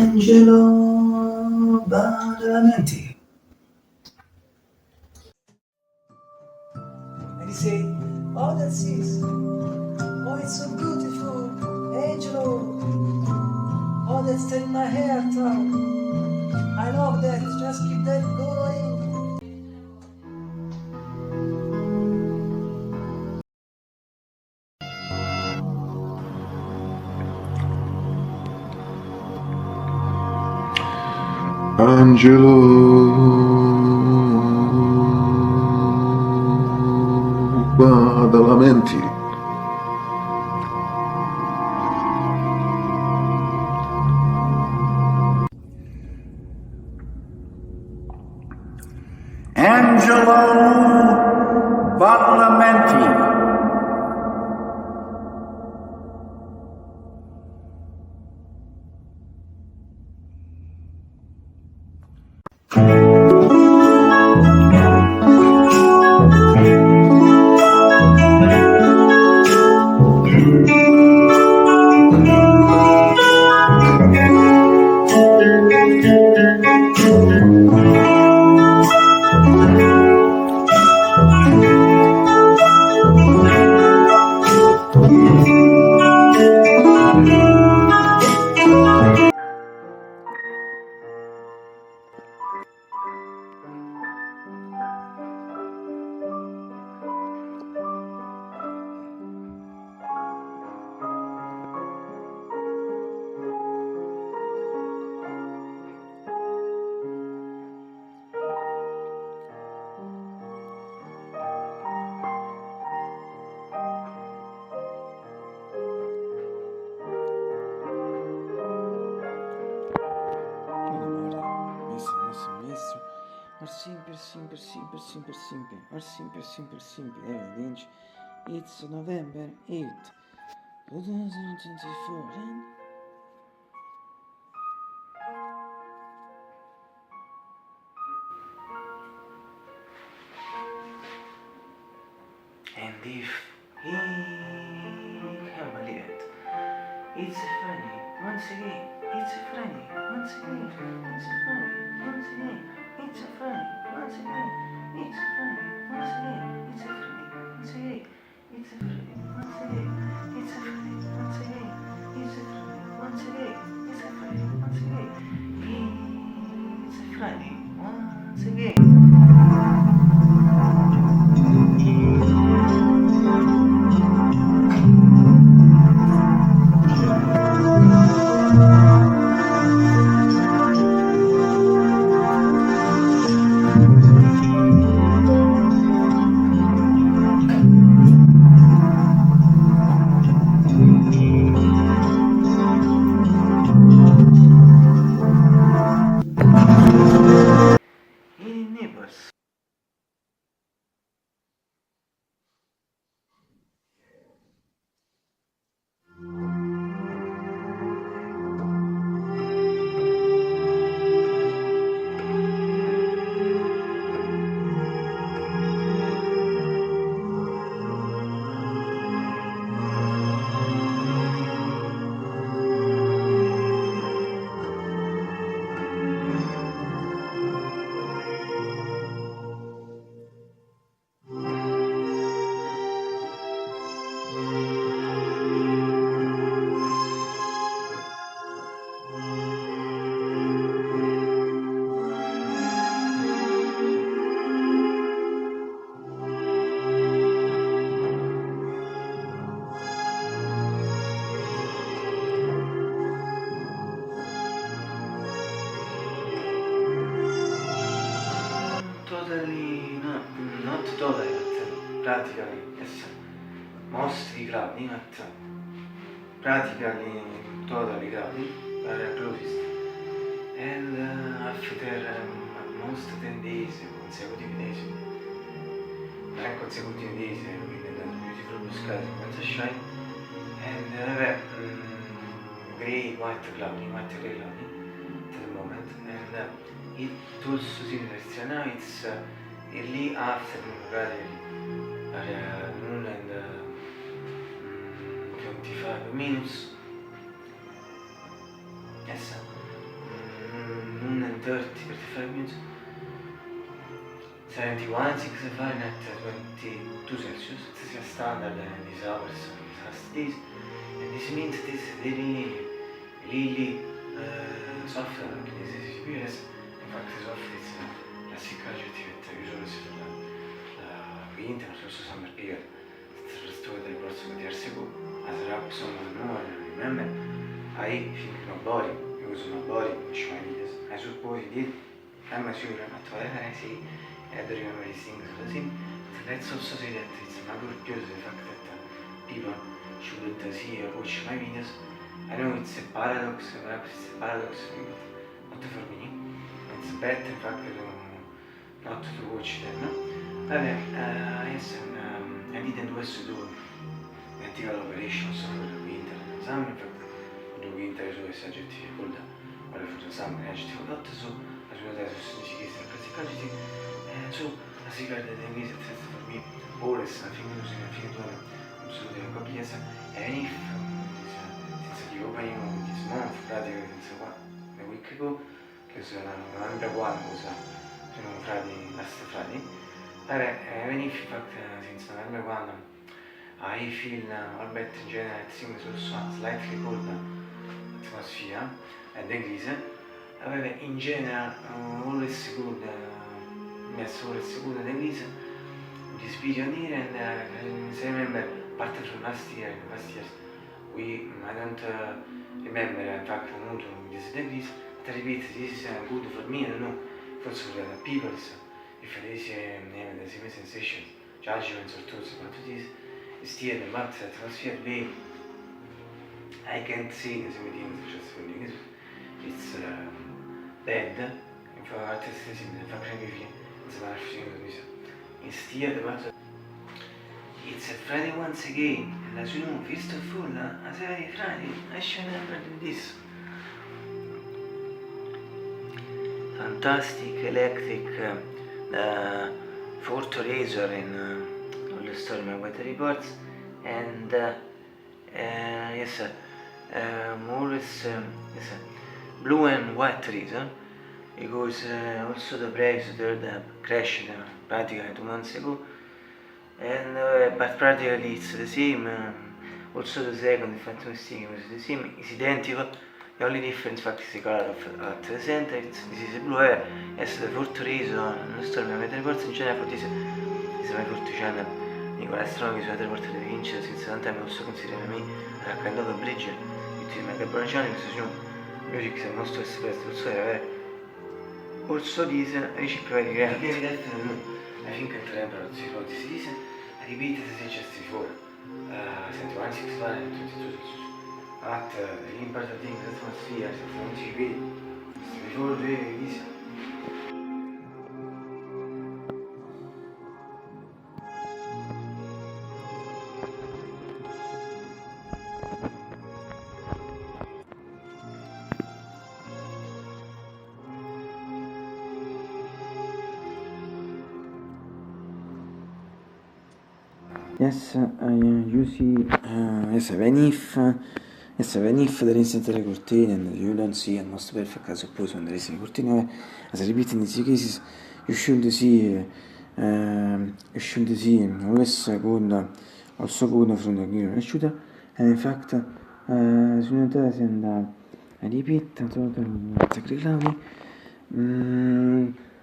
Angelo Badalamenti. And he say, oh, that's it. Oh, it's so beautiful. Angelo. Oh, that's in my hair, Tom. I love that. Just keep that going. Angelo Badalamenti. Angelo Badalamenti. Sempre, sempre, sempre, sempre, sempre. Or sempre, sempre, sempre. Evidente. It's November 8, 2024. And if he can believe it, it's funny once again. It's funny once again. It's funny once again. It's funny once again. It's funny once again. It's funny once again. It's funny once again. It's funny once again. It's funny once again. It's funny once again. It's funny once again. Neighbors. Totally, no, not totally, but practically, yes. Mostly cloudy, but practically totally cloudy, closest. And after most 10 days, consecutive days, 9 consecutive days with the beautiful blue skies and sunshine, and grey, white cloudy, white grey cloudy at the moment, and it also seems that now it's early afternoon, rather noon and 25 minutes. Yes, 30, 35 minutes. 71, 6 Fahrenheit, 22 Celsius. This is standard in these hours, days. And this means this really soft experience. In fact, soft is classic adjective usually for the winter, also summer period. It's restored the course of the ago. As a rap someone know and remember, I think nobody, use nobody, which my videos. I suppose he did. I'm sure at whatever I say, I don't remember these things for the same. Let's also say that it's not good because the fact that people should see or watch my videos. I know it's a paradox, perhaps it's a paradox, but not for me. It's better in fact not to watch them, no? Yes, and I didn't also do vertical operations for the winter and summer. In fact, the winter is always adjective called, or for the summer adjective called, so as well as significa classic adjective. So, as regard the English test for me, always nothing using a thing to absolutely compliance, and if since the opening of this month, practically since a week ago, because November 1 was last Friday, even if in fact since November 1 I feel all better in general, it seems also slightly cold atmosphere and degrees, however in general always good, yes, always good degrees this period here, and as I remember, apart from last years, I don't remember in fact not these degrees, but I repeat, this is good for me, I don't know, also for other people, if there is the same sensation, judgments or thoughts about this, still the math atmosphere, I can't see the same things just for me, it's bad, in fact, it's a matter of things, instead, but it's a Friday once again, and as you know, first of all, as every Friday, I shall remember this fantastic electric Ford Razor in all the stormy weather reports, and yes, always blue and white reason, because also the price third crashed practically 2 months ago, and but practically it's the same, also the second, if I'm not mistaken, is the same, it's identical. The only difference, in fact, is the color at the center. This is a blue hair, yes, the fourth reason, non stormy weather reports in general, for this is my fourth channel, Nicola Astronomy, su weather report delle vincere, since sometimes also consider me a kind of a bridge between my Gabriel channel, because you know, music is most expressed also here, also this, ricci very grand, I think at the level of this season, I repeat as I just before, 71, 6, 1, and 22, at the important thing that atmosphere, non ci vedi, before the release. Yes, you see, yes, even if there isn't a curtain and you don't see a most perfect, I suppose, when there is a curtain, as I repeat in these cases, you should see always good, also good from the clear shooter, and in fact, and I repeat, totally,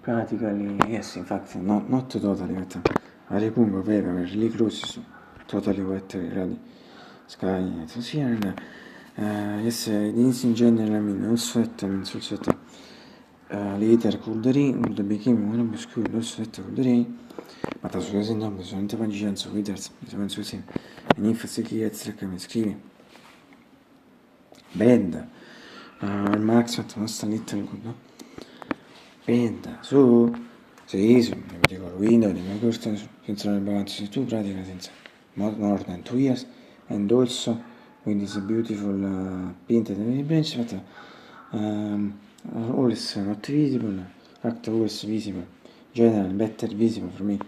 practically, yes, in fact, not totally, but I ripongo paper really close, totally wet, ready. Sky, atmosphere, and yes, it is in general, I mean, also sweat, later cool the rain, would became one of the school, also cool the rain, but as well as in numbers, solamente pagianza, withers, penso sì, and if it's a key, it's like I'm screaming. Bad, Max, what must a little good, no? Bad, so, sì, mi dico, window, di questo, senza una vacanza, tu pratica senza more than 2 years, and also with this beautiful painted branch, but always not visible, fact always visible, general better visible for me,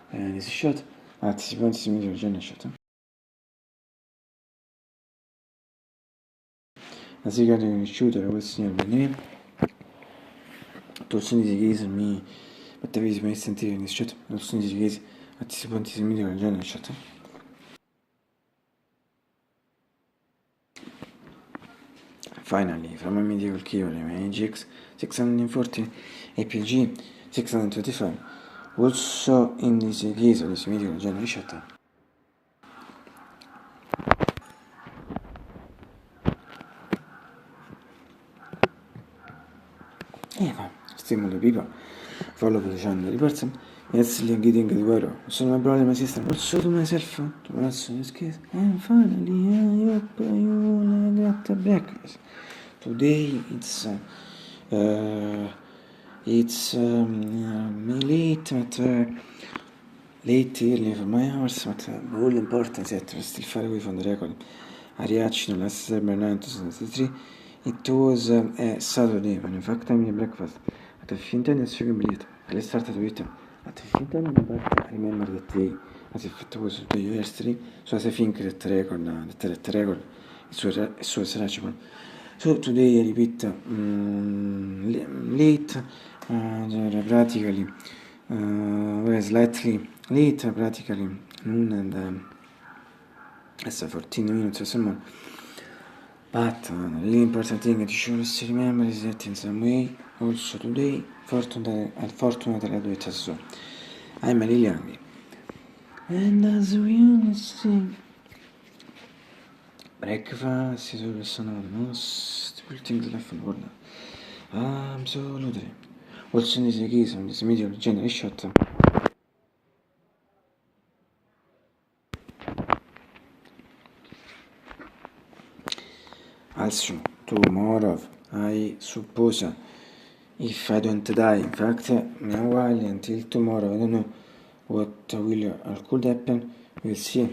this shot, at si può insieme general shot. As you got a shooter, I will see your name. Tulsun dizigezi mi Battavi mai sentire in chat, tulsun dizigezi Anticipanti video del genere chat. Finally, from a medieval keyboard, my GX 640 APG 625 also in this case of this video del genere chat. Stimolo pipa, follow the channel person, yes, getting the weather. So my brother, my sister, also to myself, to myself, this case, and finally, you got the breakfast. Today it's late, but late early for my hours, but all important yet, still far away from the record. I reached on last September 9, 2023. It was a Saturday, and in fact, I'm in breakfast. At the fin it's sugar bleed. I started with it. At the fin I remember that day, as if it was the yesterday, so as I think that record, it was reachable. So today I repeat late, practically, slightly late, practically noon and 14 minutes or something. But the really important thing that you should remember is that in some way, also today, unfortunately I do it as well. I'm a little hungry. And as we understand, breakfast is always one of the most important things left in the world. Absolutely. Also in this case, in this video general shot. Also, tomorrow, I suppose, if I don't die, in fact, meanwhile, until tomorrow, I don't know what could happen, we'll see.